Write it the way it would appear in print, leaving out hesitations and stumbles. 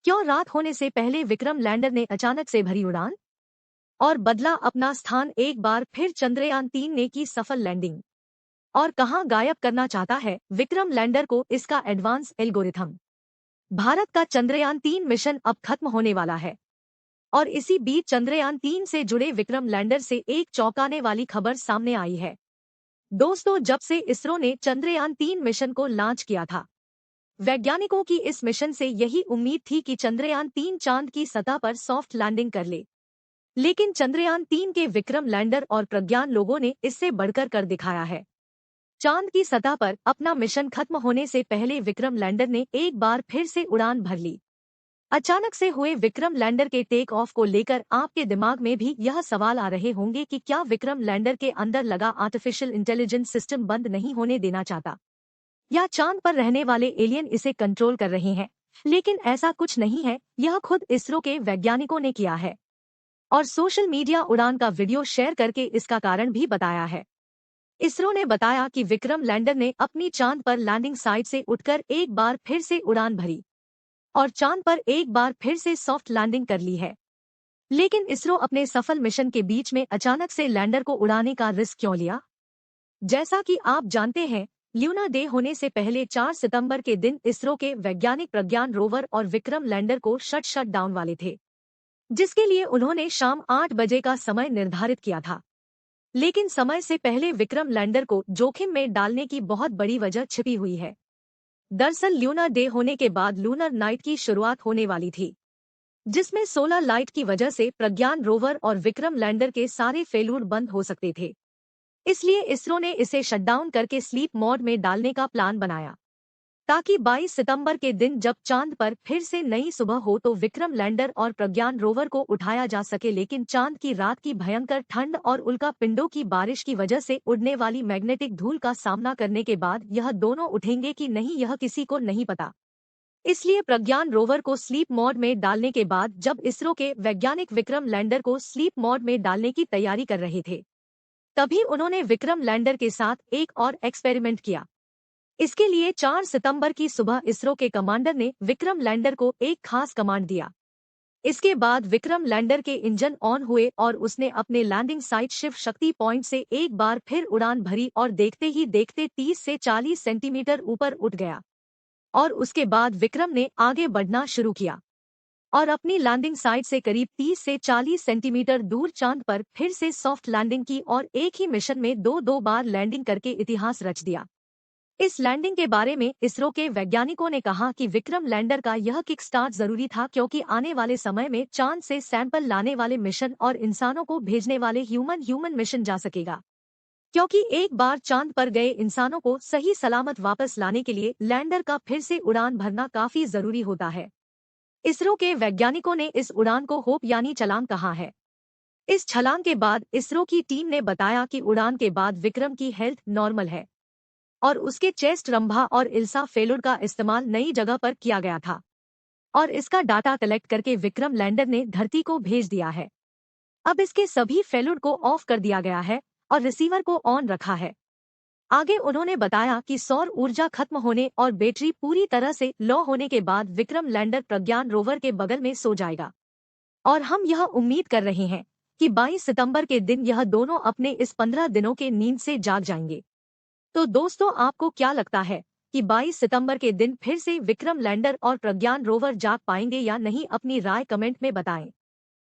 क्यों रात होने से पहले विक्रम लैंडर ने अचानक से भरी उड़ान और बदला अपना स्थान? एक बार फिर चंद्रयान 3 ने की सफल लैंडिंग और कहां गायब करना चाहता है विक्रम लैंडर को इसका एडवांस एल्गोरिथम। भारत का चंद्रयान 3 मिशन अब खत्म होने वाला है और इसी बीच चंद्रयान 3 से जुड़े विक्रम लैंडर से एक चौंकाने वाली खबर सामने आई है। दोस्तों, जब से इसरो ने चंद्रयान 3 मिशन को लॉन्च किया था, वैज्ञानिकों की इस मिशन से यही उम्मीद थी कि चंद्रयान 3 चांद की सतह पर सॉफ्ट लैंडिंग कर ले। लेकिन चंद्रयान 3 के विक्रम लैंडर और प्रज्ञान लोगों ने इससे बढ़कर कर दिखाया है। चांद की सतह पर अपना मिशन खत्म होने से पहले विक्रम लैंडर ने एक बार फिर से उड़ान भर ली। अचानक से हुए विक्रम लैंडर के टेक ऑफ को लेकर आपके दिमाग में भी यह सवाल आ रहे होंगे कि क्या विक्रम लैंडर के अंदर लगा आर्टिफिशियल इंटेलिजेंस सिस्टम बंद नहीं होने देना चाहता, या चांद पर रहने वाले एलियन इसे कंट्रोल कर रहे हैं। लेकिन ऐसा कुछ नहीं है, यह खुद इसरो के वैज्ञानिकों ने किया है और सोशल मीडिया उड़ान का वीडियो शेयर करके इसका कारण भी बताया है। इसरो ने बताया कि विक्रम लैंडर ने अपनी चांद पर लैंडिंग साइट से उठकर एक बार फिर से उड़ान भरी और चांद पर एक बार फिर से सॉफ्ट लैंडिंग कर ली है। लेकिन इसरो अपने सफल मिशन के बीच में अचानक से लैंडर को उड़ाने का रिस्क क्यों लिया? जैसा कि आप जानते हैं, ल्यूना डे होने से पहले 4 सितंबर के दिन इसरो के वैज्ञानिक प्रज्ञान रोवर और विक्रम लैंडर को शट डाउन वाले थे, जिसके लिए उन्होंने शाम 8 बजे का समय निर्धारित किया था। लेकिन समय से पहले विक्रम लैंडर को जोखिम में डालने की बहुत बड़ी वजह छिपी हुई है। दरअसल ल्यूना डे होने के बाद लूनर नाइट की शुरुआत होने वाली थी, जिसमें सोलर लाइट की वजह से प्रज्ञान रोवर और विक्रम लैंडर के सारे फेलूर बंद हो सकते थे। इसलिए इसरो ने इसे शटडाउन करके स्लीप मोड में डालने का प्लान बनाया, ताकि 22 सितंबर के दिन जब चांद पर फिर से नई सुबह हो तो विक्रम लैंडर और प्रज्ञान रोवर को उठाया जा सके। लेकिन चांद की रात की भयंकर ठंड और उल्का पिंडों की बारिश की वजह से उड़ने वाली मैग्नेटिक धूल का सामना करने के बाद यह दोनों उठेंगे कि नहीं, यह किसी को नहीं पता। इसलिए प्रज्ञान रोवर को स्लीप मोड में डालने के बाद जब इसरो के वैज्ञानिक विक्रम लैंडर को स्लीप मोड में डालने की तैयारी कर रहे थे, तभी उन्होंने विक्रम लैंडर के साथ एक और एक्सपेरिमेंट किया। इसके लिए 4 सितंबर की सुबह इसरो के कमांडर ने विक्रम लैंडर को एक खास कमांड दिया। इसके बाद विक्रम लैंडर के इंजन ऑन हुए और उसने अपने landing site Shiv Shakti point से एक बार फिर उड़ान भरी और देखते ही देखते 30 से 40 सेंटीमीटर ऊपर उठ गया। और उसके बाद विक्रम ने आगे बढ़ना शुरू किया और अपनी लैंडिंग साइट से करीब 30 से 40 सेंटीमीटर दूर चांद पर फिर से सॉफ्ट लैंडिंग की और एक ही मिशन में दो बार लैंडिंग करके इतिहास रच दिया। इस लैंडिंग के बारे में इसरो के वैज्ञानिकों ने कहा कि विक्रम लैंडर का यह किक स्टार्ट जरूरी था, क्योंकि आने वाले समय में चांद से सैंपल लाने वाले मिशन और इंसानों को भेजने वाले ह्यूमन मिशन जा सकेगा। क्योंकि एक बार चांद पर गए इंसानों को सही सलामत वापस लाने के लिए लैंडर का फिर से उड़ान भरना काफी जरूरी होता है। इसरो के वैज्ञानिकों ने इस उड़ान को होप यानी छलांग कहा है। इस छलांग के बाद इसरो की टीम ने बताया कि उड़ान के बाद विक्रम की हेल्थ नॉर्मल है और उसके चेस्ट, रंभा और इल्सा फेलुड का इस्तेमाल नई जगह पर किया गया था और इसका डाटा कलेक्ट करके विक्रम लैंडर ने धरती को भेज दिया है। अब इसके सभी फेलुड को ऑफ कर दिया गया है और रिसीवर को ऑन रखा है। आगे उन्होंने बताया कि सौर ऊर्जा खत्म होने और बैटरी पूरी तरह से लो होने के बाद विक्रम लैंडर प्रज्ञान रोवर के बगल में सो जाएगा और हम यह उम्मीद कर रहे हैं कि 22 सितंबर के दिन यह दोनों अपने इस 15 दिनों के नींद से जाग जाएंगे। तो दोस्तों, आपको क्या लगता है कि 22 सितंबर के दिन फिर से विक्रम लैंडर और प्रज्ञान रोवर जाग पाएंगे या नहीं? अपनी राय कमेंट में बताएं।